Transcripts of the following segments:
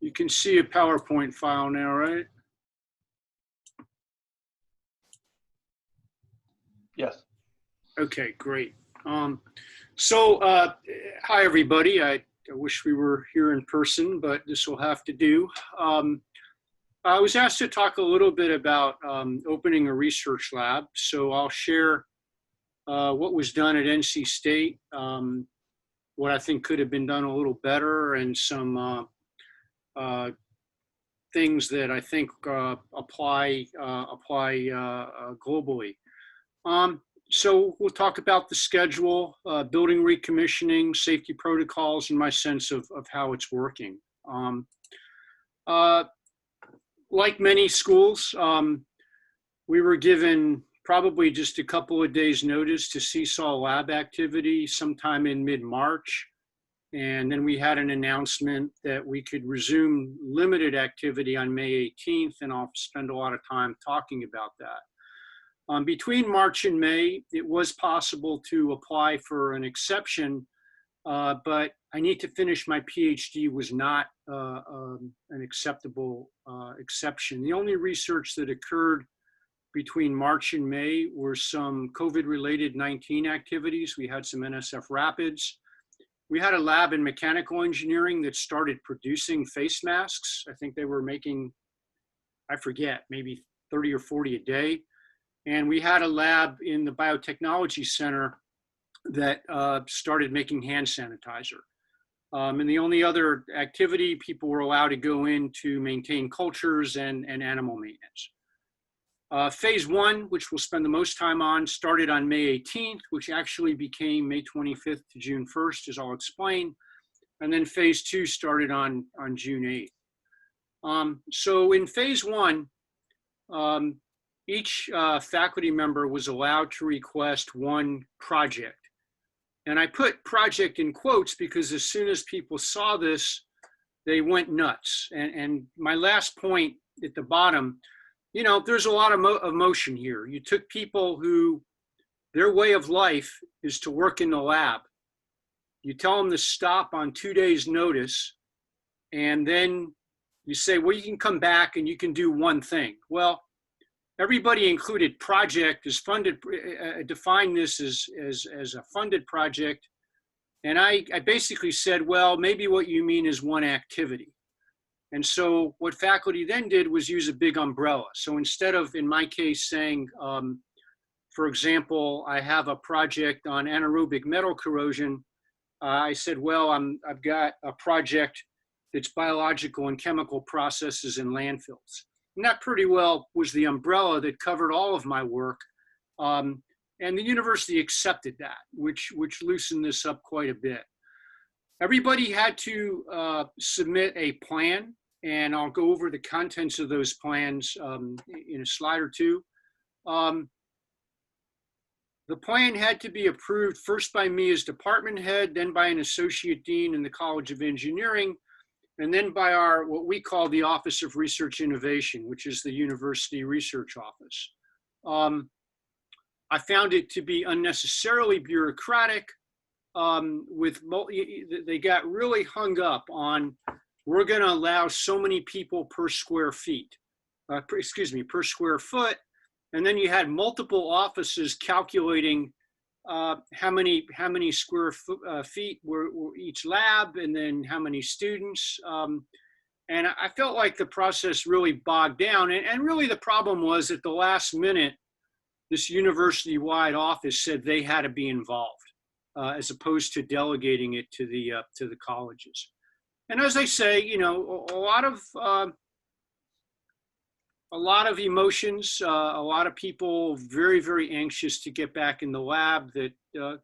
You can see a PowerPoint file now, right? Yes. Okay, great. Hi, everybody. I wish we were here in person, but this will have to do. I was asked to talk a little bit about opening a research lab, so I'll share what was done at NC State, what I think could have been done a little better, and some things that I think apply globally. So we'll talk about the schedule, building recommissioning, safety protocols, and my sense of how it's working. Like many schools, we were given probably just a couple of days notice to seesaw lab activity sometime in mid-March. And then we had an announcement that we could resume limited activity on May 18th, and I'll spend a lot of time talking about that. Between March and May, it was possible to apply for an exception, but I need to finish my PhD was not an acceptable exception. The only research that occurred between March and May were some COVID-related 19 activities. We had some NSF rapids. We had a lab in mechanical engineering that started producing face masks. I think they were making, I forget, maybe 30 or 40 a day. And we had a lab in the biotechnology center that started making hand sanitizer. And the only other activity, people were allowed to go in to maintain cultures and animal maintenance. Phase 1, which we'll spend the most time on, started on May 18th, which actually became May 25th to June 1st, as I'll explain. And then phase 2 started on June 8th. So in phase 1, each faculty member was allowed to request one project. And I put project in quotes because as soon as people saw this, they went nuts. And my last point at the bottom, you know, there's a lot of emotion here. You took people who, their way of life is to work in the lab. You tell them to stop on 2 days' notice, and then you say, well, you can come back and you can do one thing. Well, everybody included project is funded, defined this as a funded project. And I basically said, well, maybe what you mean is one activity. And so what faculty then did was use a big umbrella. So instead of, in my case, saying, for example, I have a project on anaerobic metal corrosion, I said, well, I've got a project that's biological and chemical processes in landfills. And that pretty well was the umbrella that covered all of my work. And the university accepted that, which loosened this up quite a bit. Everybody had to submit a plan, and I'll go over the contents of those plans in a slide or two. The plan had to be approved first by me as department head, then by an associate dean in the College of Engineering, and then by our, what we call the Office of Research Innovation, which is the university research office. I found it to be unnecessarily bureaucratic. They got really hung up on, we're going to allow so many people per square feet, per square foot. And then you had multiple offices calculating how many square feet were each lab, and then how many students. And I felt like the process really bogged down. And really the problem was at the last minute, this university-wide office said they had to be involved. As opposed to delegating it to the colleges. And as I say, you know, a lot of emotions, a lot of people very, very anxious to get back in the lab that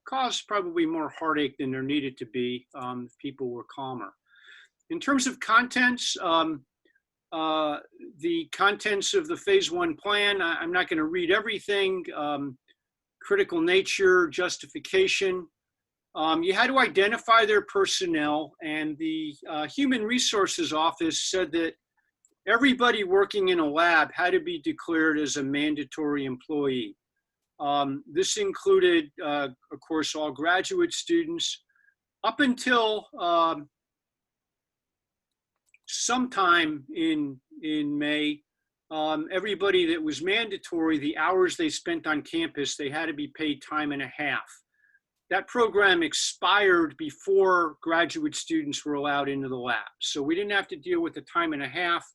caused probably more heartache than there needed to be if people were calmer. In terms of contents, the contents of the phase 1 plan, I'm not going to read everything. Critical nature, justification. You had to identify their personnel, and the Human Resources Office said that everybody working in a lab had to be declared as a mandatory employee. This included, of course, all graduate students. Up until sometime in May, everybody that was mandatory, the hours they spent on campus, they had to be paid time and a half. That program expired before graduate students were allowed into the lab. So we didn't have to deal with the time and a half,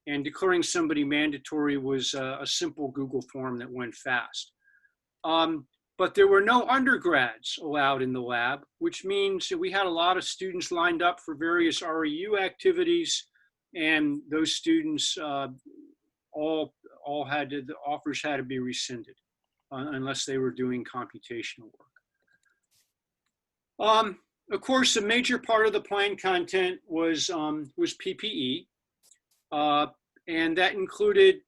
and declaring somebody mandatory was a simple Google form that went fast. But there were no undergrads allowed in the lab, which means that we had a lot of students lined up for various REU activities, and those students all had to, the offers had to be rescinded unless they were doing computational work. Of course, a major part of the plan content was PPE, and that included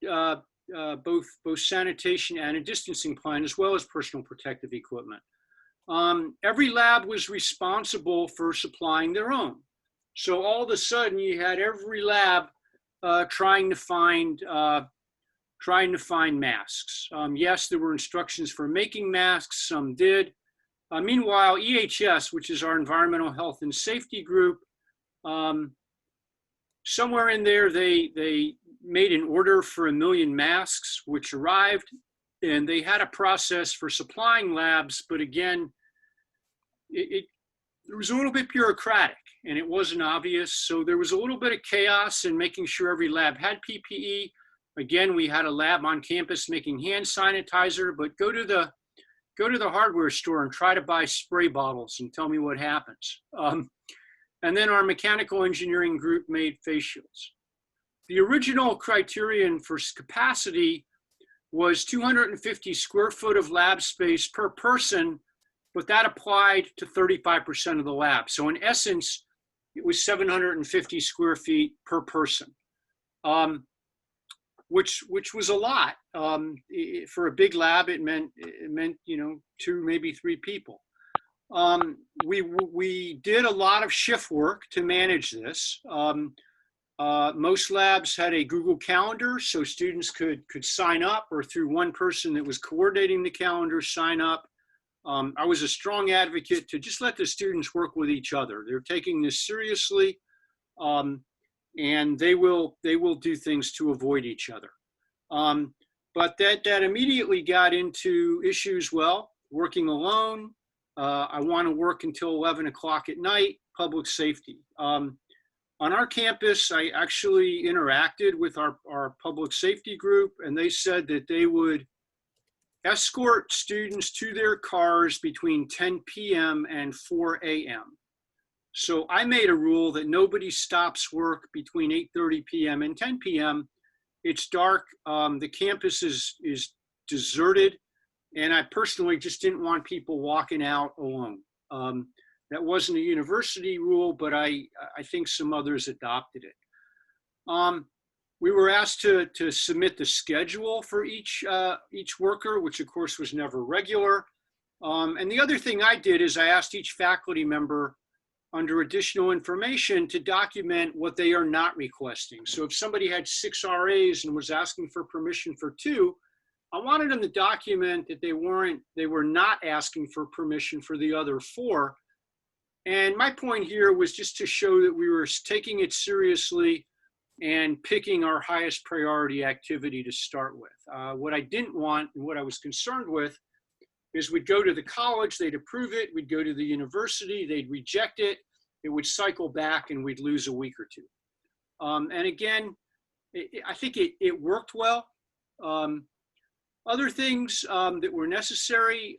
both sanitation and a distancing plan, as well as personal protective equipment. Every lab was responsible for supplying their own. So all of a sudden, you had every lab trying to find masks. Yes, there were instructions for making masks. Some did. Meanwhile, EHS, which is our Environmental Health and Safety Group, somewhere in there, they made an order for 1 million masks, which arrived, and they had a process for supplying labs, but again, it was a little bit bureaucratic, and it wasn't obvious, so there was a little bit of chaos in making sure every lab had PPE. Again, we had a lab on campus making hand sanitizer, but go to the hardware store and try to buy spray bottles and tell me what happens. And then our mechanical engineering group made face shields. The original criterion for capacity was 250 square foot of lab space per person, but that applied to 35% of the lab. So in essence, it was 750 square feet per person, which was a lot. For a big lab, it meant 2, maybe 3 people. We did a lot of shift work to manage this. Most labs had a Google Calendar, so students could sign up, or through one person that was coordinating the calendar, sign up. I was a strong advocate to just let the students work with each other. They're taking this seriously, and they will do things to avoid each other. But that immediately got into issues, well, working alone, I want to work until 11 o'clock at night, public safety. On our campus, I actually interacted with our public safety group, and they said that they would escort students to their cars between 10 p.m. and 4 a.m. So I made a rule that nobody stops work between 8:30 p.m. and 10 p.m. It's dark, the campus is deserted, and I personally just didn't want people walking out alone. That wasn't a university rule, but I think some others adopted it. We were asked to submit the schedule for each worker, which of course was never regular. And the other thing I did is I asked each faculty member under additional information to document what they are not requesting. So if somebody had 6 RAs and was asking for permission for 2, I wanted them to document that they were not asking for permission for the other 4. And my point here was just to show that we were taking it seriously and picking our highest priority activity to start with. What I didn't want and what I was concerned with is we'd go to the college, they'd approve it, we'd go to the university, they'd reject it, it would cycle back and we'd lose a week or 2. And again, I think it worked well. Other things that were necessary,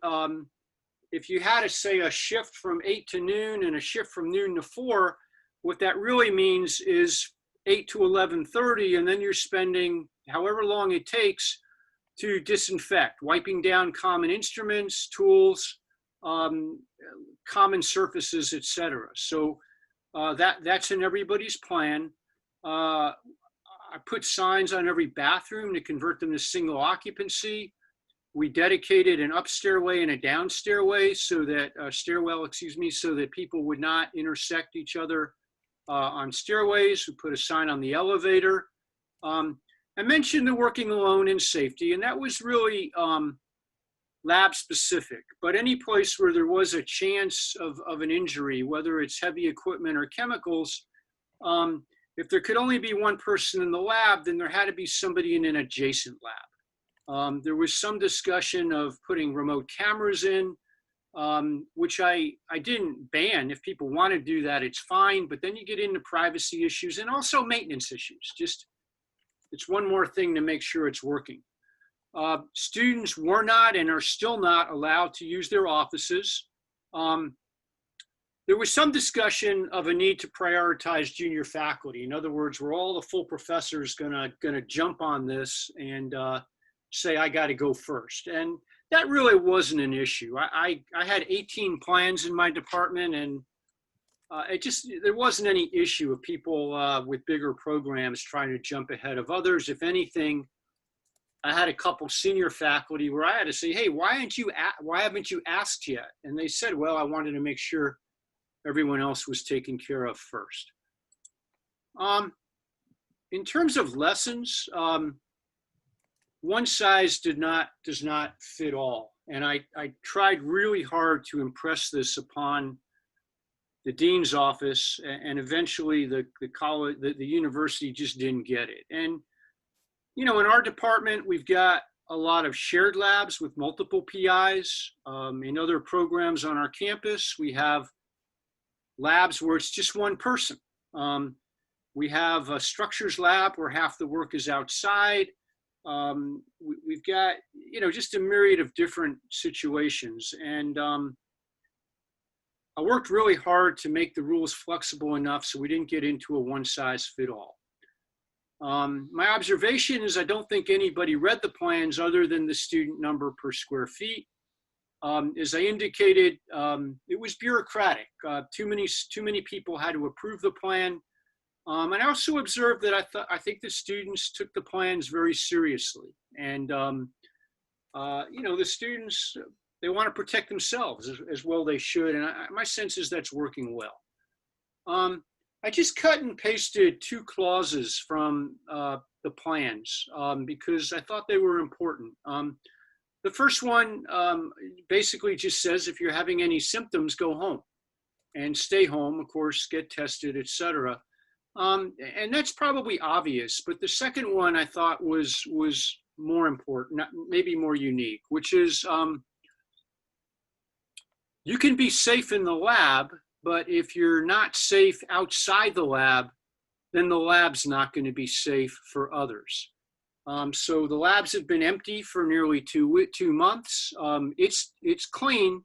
if you had to say a shift from 8 to noon and a shift from noon to 4, what that really means is 8 to 11:30, and then you're spending however long it takes to disinfect, wiping down common instruments, tools, common surfaces, etc. So that's in everybody's plan. I put signs on every bathroom to convert them to single occupancy. We dedicated an up stairway and a down stairway so that so that people would not intersect each other on stairways. We put a sign on the elevator. I mentioned the working alone and safety, and that was really lab specific, but any place where there was a chance of an injury, whether it's heavy equipment or chemicals, if there could only be one person in the lab, then there had to be somebody in an adjacent lab. There was some discussion of putting remote cameras in, which I didn't ban. If people want to do that, it's fine. But then you get into privacy issues and also maintenance issues. Just, it's one more thing to make sure it's working. Students were not and are still not allowed to use their offices. There was some discussion of a need to prioritize junior faculty. In other words, were all the full professors gonna jump on this and say, I gotta go first? And that really wasn't an issue. I had 18 plans in my department, and there wasn't any issue of people with bigger programs trying to jump ahead of others. If anything, I had a couple senior faculty where I had to say, hey, why haven't you asked yet? And they said, well, I wanted to make sure everyone else was taken care of first. In terms of lessons, one size does not fit all. And I tried really hard to impress this upon the dean's office, and eventually the college, the university just didn't get it. And, you know, in our department, we've got a lot of shared labs with multiple PIs. In other programs on our campus, we have labs where it's just one person. We have a structures lab where half the work is outside. We've got, you know, just a myriad of different situations. And I worked really hard to make the rules flexible enough so we didn't get into a one-size-fit-all. My observation is I don't think anybody read the plans other than the student number per square feet. As I indicated, it was bureaucratic. Too many people had to approve the plan. And I also observed that I think the students took the plans very seriously. And you know, the students, they want to protect themselves as well they should. And my sense is that's working well. I just cut and pasted 2 clauses from the plans because I thought they were important. The first one basically just says if you're having any symptoms, go home and stay home, of course, get tested, etc. And that's probably obvious, but the second one I thought was more important, maybe more unique, which is you can be safe in the lab, but if you're not safe outside the lab, then the lab's not going to be safe for others. So the labs have been empty for nearly two months. It's clean,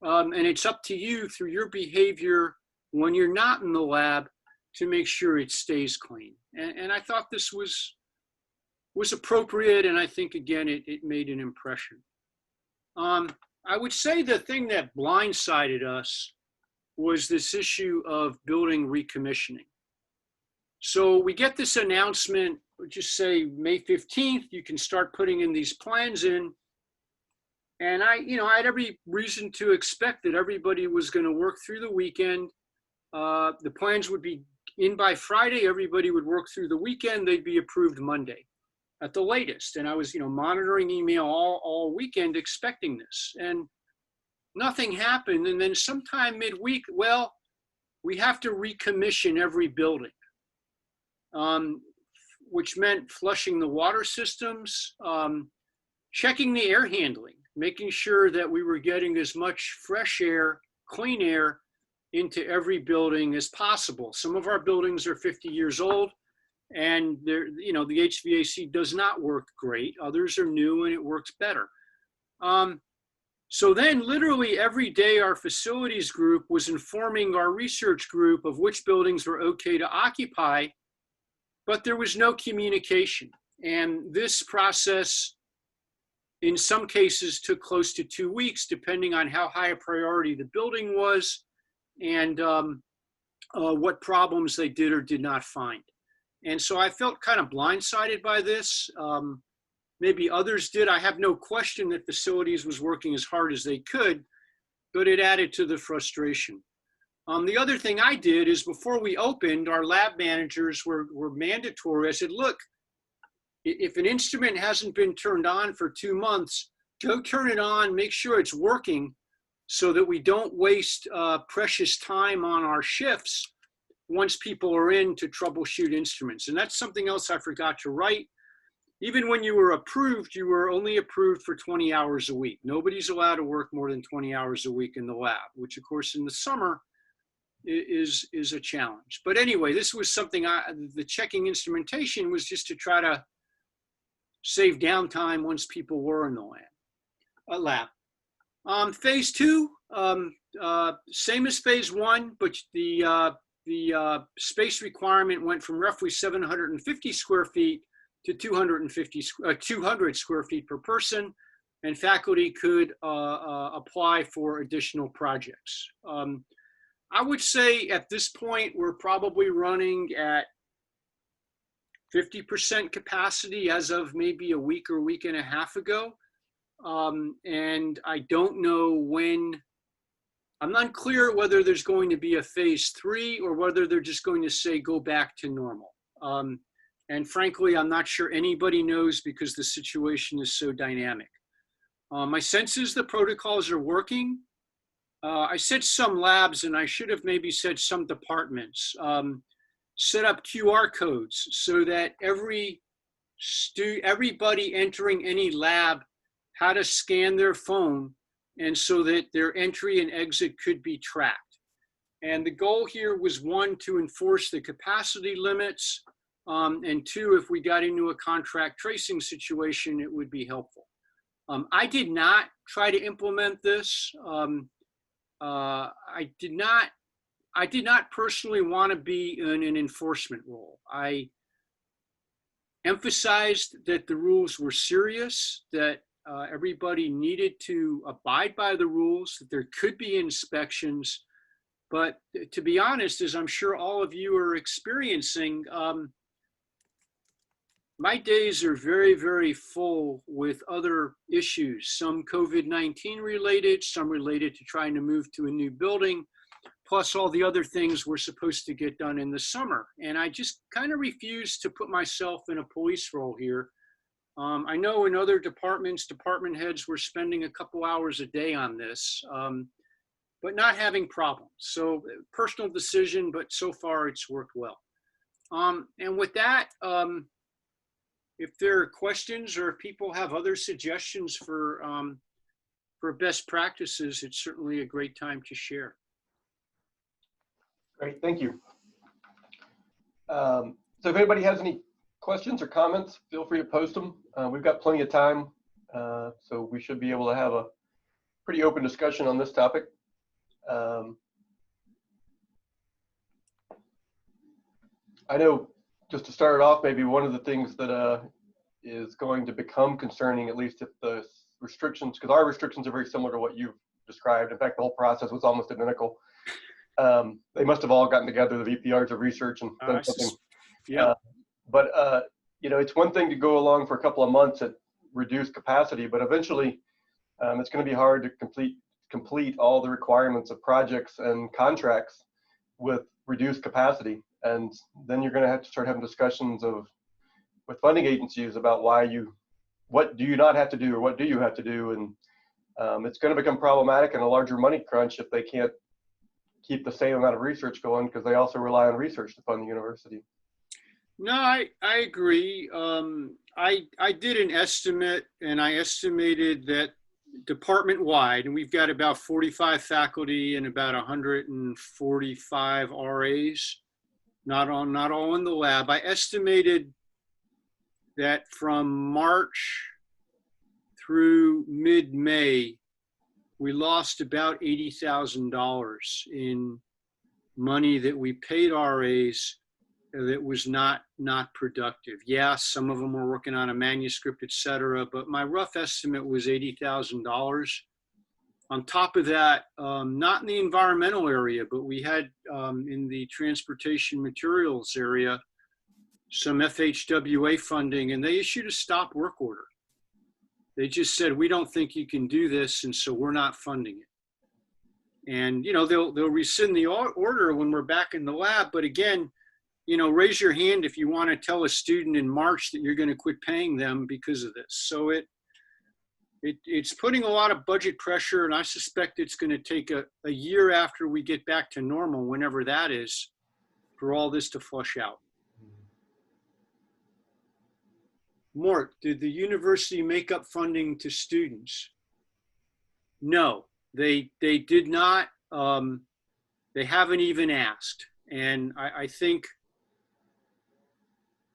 and it's up to you through your behavior when you're not in the lab to make sure it stays clean. And I thought this was appropriate, and I think, again, it made an impression. I would say the thing that blindsided us was this issue of building recommissioning. So we get this announcement, just say May 15th, you can start putting in these plans in. And I had every reason to expect that everybody was going to work through the weekend. The plans would be in by Friday, everybody would work through the weekend, they'd be approved Monday at the latest. And I was, monitoring email all weekend expecting this, and nothing happened. And then sometime midweek, well, we have to recommission every building, which meant flushing the water systems, checking the air handling, making sure that we were getting as much fresh air, clean air into every building as possible. Some of our buildings are 50 years old, and the HVAC does not work great. Others are new and it works better. So then literally every day our facilities group was informing our research group of which buildings were okay to occupy, but there was no communication. And this process, in some cases, took close to 2 weeks, depending on how high a priority the building was and what problems they did or did not find. And so I felt kind of blindsided by this. Maybe others did. I have no question that facilities was working as hard as they could, but it added to the frustration. The other thing I did is before we opened, our lab managers were mandatory. I said, look, if an instrument hasn't been turned on for 2 months, go turn it on, make sure it's working so that we don't waste precious time on our shifts once people are in to troubleshoot instruments. And that's something else I forgot to write. Even when you were approved, you were only approved for 20 hours a week. Nobody's allowed to work more than 20 hours a week in the lab, which of course in the summer is a challenge. But anyway, this was something the checking instrumentation was just to try to save downtime once people were in the lab. Phase 2, same as phase 1, but the space requirement went from roughly 750 square feet to 200 square feet per person, and faculty could apply for additional projects. I would say at this point, we're probably running at 50% capacity as of maybe a week or week and a half ago. And I don't know when, I'm not clear whether there's going to be a phase 3 or whether they're just going to say go back to normal. And frankly, I'm not sure anybody knows because the situation is so dynamic. My sense is the protocols are working. I said some labs, and I should have maybe said some departments, set up QR codes so that everybody entering any lab had to scan their phone, and so that their entry and exit could be tracked. And the goal here was, 1, to enforce the capacity limits, and 2, if we got into a contract tracing situation, it would be helpful. I did not try to implement this. I did not personally want to be in an enforcement role. I emphasized that the rules were serious, that everybody needed to abide by the rules, that there could be inspections. But to be honest, as I'm sure all of you are experiencing, my days are very, very full with other issues, some COVID-19 related, some related to trying to move to a new building, plus all the other things we're supposed to get done in the summer. And I just kind of refuse to put myself in a police role here. I know in other departments, department heads were spending a couple hours a day on this, but not having problems. So personal decision, but so far it's worked well. And with that, if there are questions or if people have other suggestions for best practices, it's certainly a great time to share. Great, thank you. So if anybody has any questions or comments, feel free to post them. We've got plenty of time, so we should be able to have a pretty open discussion on this topic. I know, just to start off, maybe one of the things that is going to become concerning, at least if the restrictions, because our restrictions are very similar to what you've described. In fact, the whole process was almost identical. They must have all gotten together, the VPRs of research, and done something. Yeah. You know, it's one thing to go along for a couple of months at reduced capacity, but eventually it's going to be hard to complete all the requirements of projects and contracts with reduced capacity. And then you're going to have to start having discussions with funding agencies about what do you not have to do, or what do you have to do? And it's going to become problematic and a larger money crunch if they can't keep the same amount of research going, because they also rely on research to fund the university. No, I agree. I did an estimate, and I estimated that department-wide, and we've got about 45 faculty and about 145 RAs, not all in the lab. I estimated that from March through mid-May, we lost about $80,000 in money that we paid RAs that was not productive. Yeah, some of them were working on a manuscript, et cetera, but my rough estimate was $80,000. On top of that, not in the environmental area, but we had in the transportation materials area, some FHWA funding, and they issued a stop work order. They just said, we don't think you can do this, and so we're not funding it. And you know, they'll rescind the order when we're back in the lab, but again, you know, raise your hand if you want to tell a student in March that you're going to quit paying them because of this. So it's putting a lot of budget pressure, and I suspect it's going to take a year after we get back to normal, whenever that is, for all this to flush out. Mort, did the university make up funding to students? No, they did not. They haven't even asked. And I think,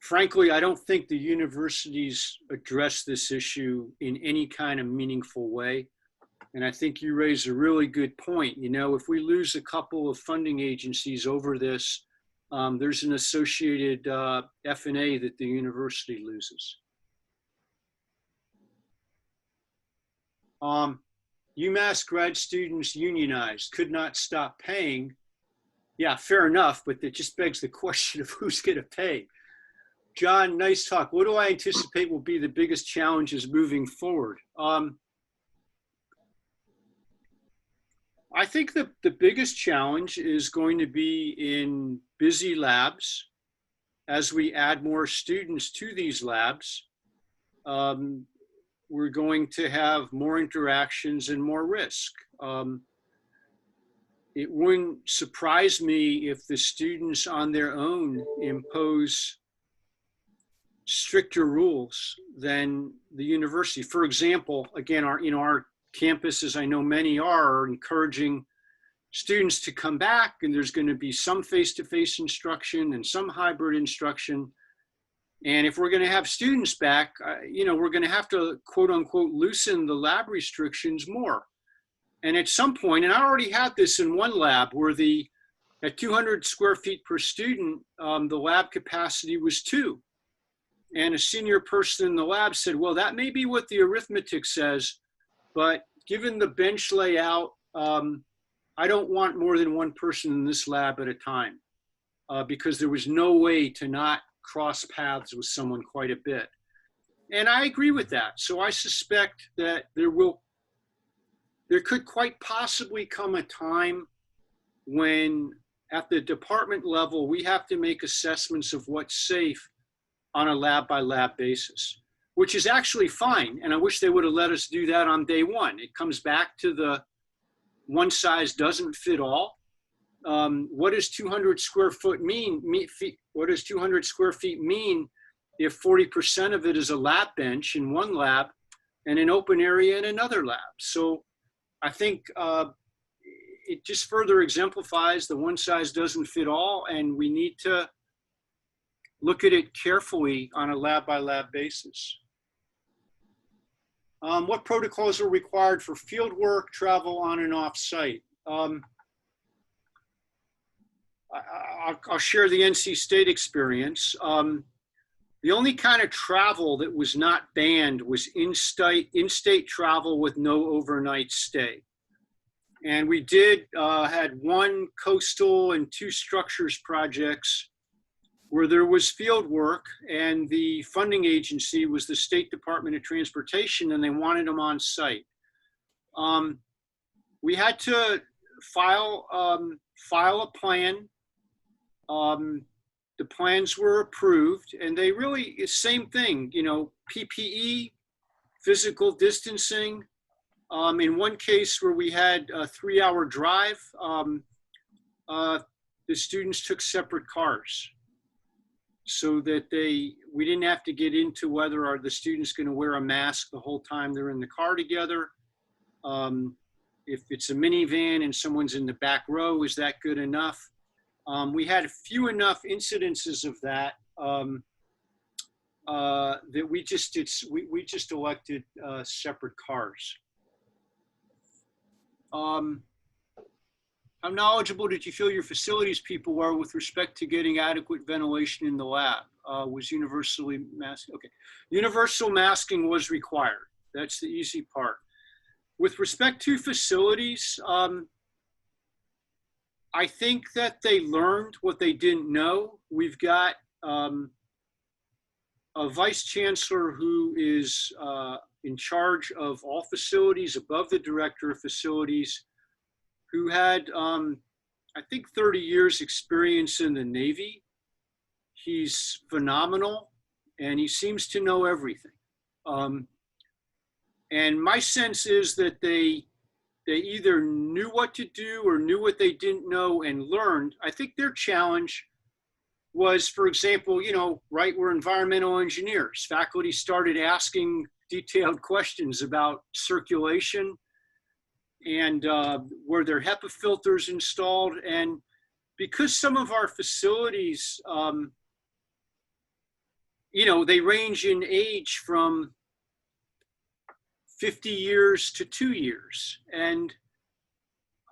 frankly, I don't think the universities address this issue in any kind of meaningful way. And I think you raise a really good point. You know, if we lose a couple of funding agencies over this, there's an associated F&A that the university loses. UMass grad students unionized, could not stop paying. Yeah, fair enough, but that just begs the question of who's going to pay. John, nice talk. What do I anticipate will be the biggest challenges moving forward? I think the biggest challenge is going to be in busy labs as we add more students to these labs. We're going to have more interactions and more risk. It wouldn't surprise me if the students on their own impose stricter rules than the university. For example, again, our campuses, I know many are encouraging students to come back, and there's going to be some face-to-face instruction and some hybrid instruction. And if we're going to have students back, we're going to have to, quote unquote, loosen the lab restrictions more. And at some point, and I already had this in one lab where at 200 square feet per student, the lab capacity was 2. And a senior person in the lab said, well, that may be what the arithmetic says, but given the bench layout, I don't want more than one person in this lab at a time, because there was no way to not cross paths with someone quite a bit. And I agree with that. So I suspect that there could quite possibly come a time when at the department level, we have to make assessments of what's safe on a lab by lab basis, which is actually fine. And I wish they would have let us do that on day one. It comes back to the one size doesn't fit all. What does 200 square foot mean? What does 200 square feet mean if 40% of it is a lab bench in one lab and an open area in another lab? So I think it just further exemplifies the one size doesn't fit all, and we need to look at it carefully on a lab by lab basis. What protocols are required for field work, travel on and off site? I'll share the NC State experience. The only kind of travel that was not banned was in-state travel with no overnight stay. And we had one coastal and 2 structures projects where there was field work, and the funding agency was the State Department of Transportation, and they wanted them on site. We had to file a plan. The plans were approved, and they really, same thing, PPE, physical distancing. In one case where we had a 3-hour drive, the students took separate cars so that we didn't have to get into whether are the students going to wear a mask the whole time they're in the car together. If it's a minivan and someone's in the back row, is that good enough? We had few enough incidences of that that we just elected separate cars. How knowledgeable did you feel your facilities people were with respect to getting adequate ventilation in the lab? Was universally masked? Okay, universal masking was required. That's the easy part. With respect to facilities, I think that they learned what they didn't know. We've got a vice chancellor who is in charge of all facilities above the director of facilities, who had, I think, 30 years experience in the Navy. He's phenomenal, and he seems to know everything. And my sense is that they either knew what to do or knew what they didn't know and learned. I think their challenge was, for example, right, we're environmental engineers. Faculty started asking detailed questions about circulation and were there HEPA filters installed? And because some of our facilities, they range in age from 50 years to 2 years. And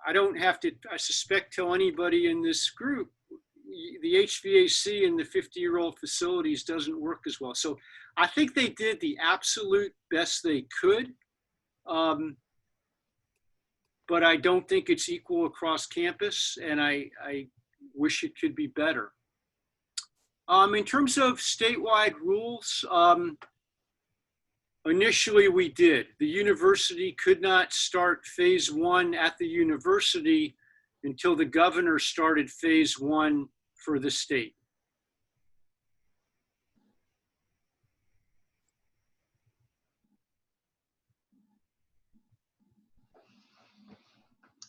I don't have to, I suspect, tell anybody in this group, the HVAC in the 50-year-old facilities doesn't work as well. So I think they did the absolute best they could. But I don't think it's equal across campus, and I wish it could be better. In terms of statewide rules, initially we did. The university could not start phase 1 at the university until the governor started phase 1 for the state.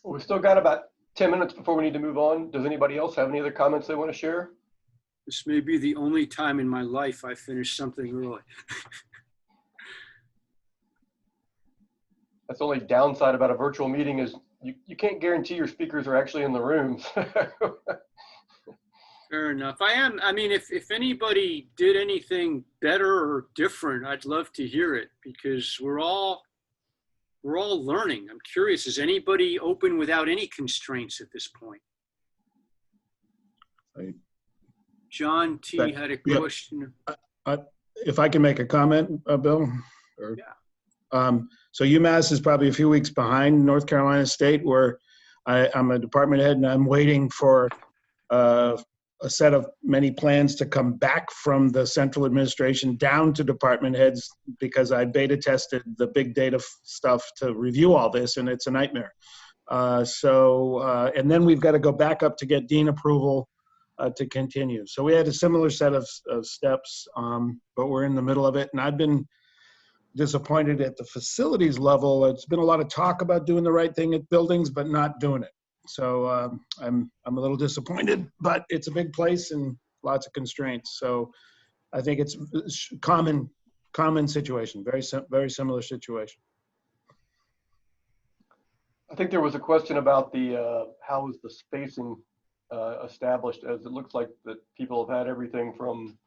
Well, we've still got about 10 minutes before we need to move on. Does anybody else have any other comments they want to share? This may be the only time in my life I finish something early. That's the only downside about a virtual meeting is you can't guarantee your speakers are actually in the room. Fair enough. I mean, if anybody did anything better or different, I'd love to hear it, because we're all learning. I'm curious, is anybody open without any constraints at this point? John T. had a question. If I can make a comment, Bill? Or, yeah. So UMass is probably a few weeks behind North Carolina State, where I'm a department head and I'm waiting for a set of many plans to come back from the central administration down to department heads, because I beta tested the big data stuff to review all this, and it's a nightmare. And then we've got to go back up to get dean approval to continue. So we had a similar set of steps, but we're in the middle of it. And I've been disappointed at the facilities level. It's been a lot of talk about doing the right thing at buildings, but not doing it. So I'm a little disappointed, but it's a big place and lots of constraints. So I think it's common situation, very similar situation. I think there was a question about the how is the spacing established, as it looks like that people have had everything from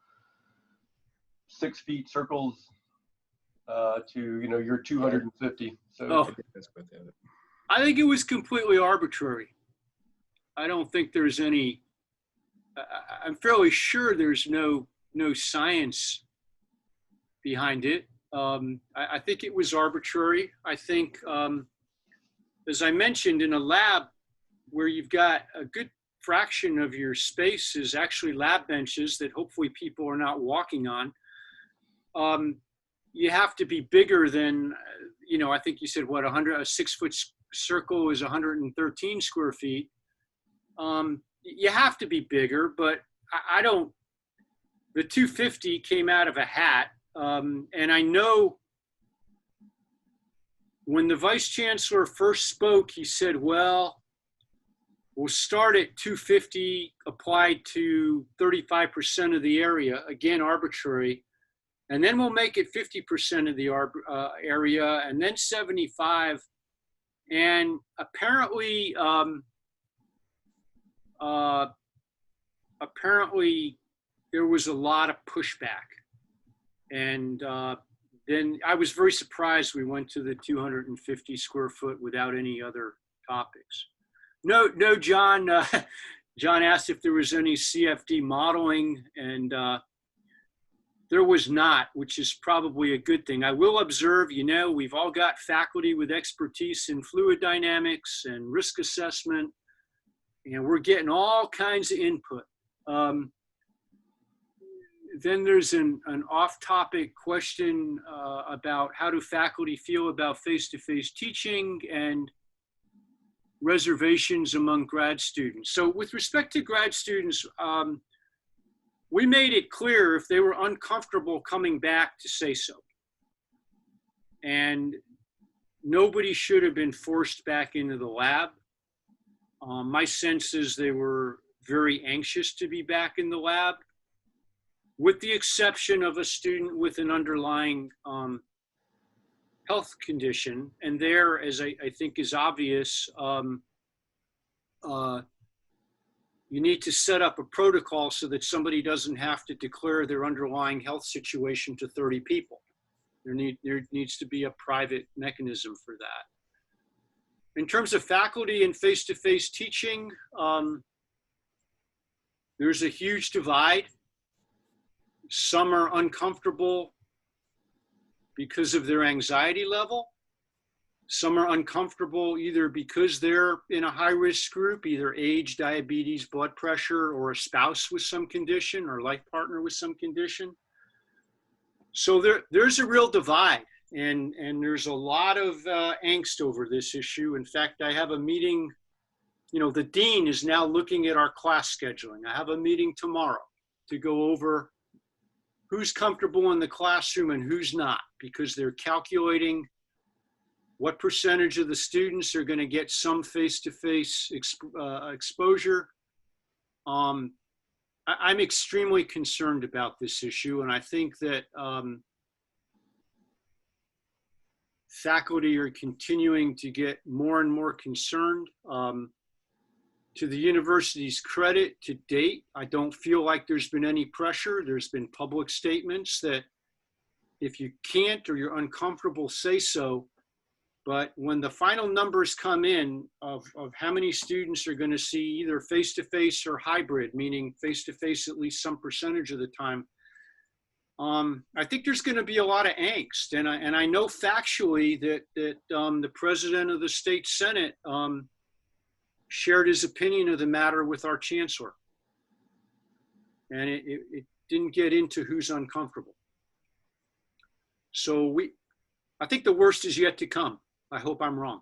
6 feet circles to your 250. So I think it was completely arbitrary. I don't think there's any, I'm fairly sure there's no science behind it. I think it was arbitrary. I think, as I mentioned, in a lab where you've got a good fraction of your space is actually lab benches that hopefully people are not walking on, you have to be bigger than, I think you said what, a 6 foot circle is 113 square feet. You have to be bigger, but I don't, the 250 came out of a hat. And I know when the vice chancellor first spoke, he said, well, we'll start at 250 applied to 35% of the area, again, arbitrary. And then we'll make it 50% of the area, and then 75. And apparently, there was a lot of pushback. And then I was very surprised we went to the 250 square foot without any other topics. No, John. John asked if there was any CFD modeling, and there was not, which is probably a good thing. I will observe, we've all got faculty with expertise in fluid dynamics and risk assessment, and we're getting all kinds of input. Then there's an off-topic question about how do faculty feel about face-to-face teaching and reservations among grad students. So with respect to grad students, we made it clear if they were uncomfortable coming back to say so. And nobody should have been forced back into the lab. My sense is they were very anxious to be back in the lab, with the exception of a student with an underlying health condition. And there, as I think is obvious, you need to set up a protocol so that somebody doesn't have to declare their underlying health situation to 30 people. There needs to be a private mechanism for that. In terms of faculty and face-to-face teaching, there's a huge divide. Some are uncomfortable because of their anxiety level. Some are uncomfortable either because they're in a high-risk group, either age, diabetes, blood pressure, or a spouse with some condition or life partner with some condition. So there's a real divide, and there's a lot of angst over this issue. In fact, I have a meeting, the dean is now looking at our class scheduling. I have a meeting tomorrow to go over who's comfortable in the classroom and who's not, because they're calculating what percentage of the students are going to get some face-to-face exposure. I'm extremely concerned about this issue, and I think that faculty are continuing to get more and more concerned. To the university's credit, to date, I don't feel like there's been any pressure. There's been public statements that if you can't or you're uncomfortable, say so. But when the final numbers come in of how many students are going to see either face-to-face or hybrid, meaning face-to-face at least some percentage of the time, I think there's going to be a lot of angst. And I know factually that the president of the state Senate shared his opinion of the matter with our chancellor. And it didn't get into who's uncomfortable. So I think the worst is yet to come. I hope I'm wrong.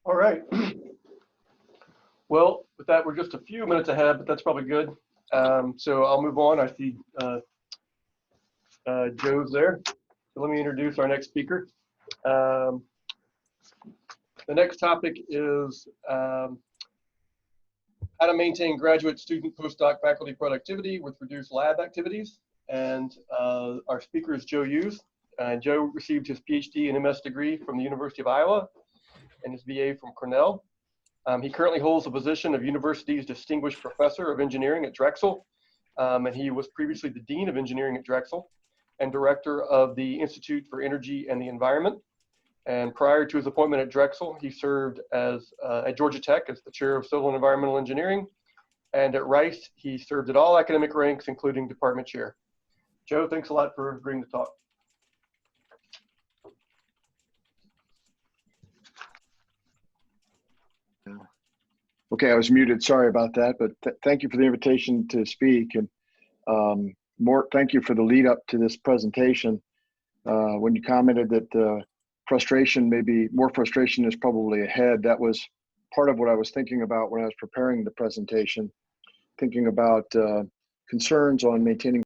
All right. Well, with that, we're just a few minutes ahead, but that's probably good. So I'll move on. I see Joe's there. So let me introduce our next speaker. The next topic is how to maintain graduate student postdoc faculty productivity with reduced lab activities. And our speaker is Joe Hughes. Joe received his PhD and MS degree from the University of Iowa and his BA from Cornell. He currently holds the position of university's Distinguished Professor of Engineering at Drexel. And he was previously the Dean of Engineering at Drexel and Director of the Institute for Energy and the Environment. And prior to his appointment at Drexel, he served as at Georgia Tech as the Chair of Civil and Environmental Engineering. And at Rice, he served at all academic ranks, including Department Chair. Joe, thanks a lot for agreeing to talk. Okay, I was muted. Sorry about that, but thank you for the invitation to speak. And Mort, thank you for the lead up to this presentation. When you commented that frustration, maybe more frustration is probably ahead, that was part of what I was thinking about when I was preparing the presentation, thinking about concerns on maintaining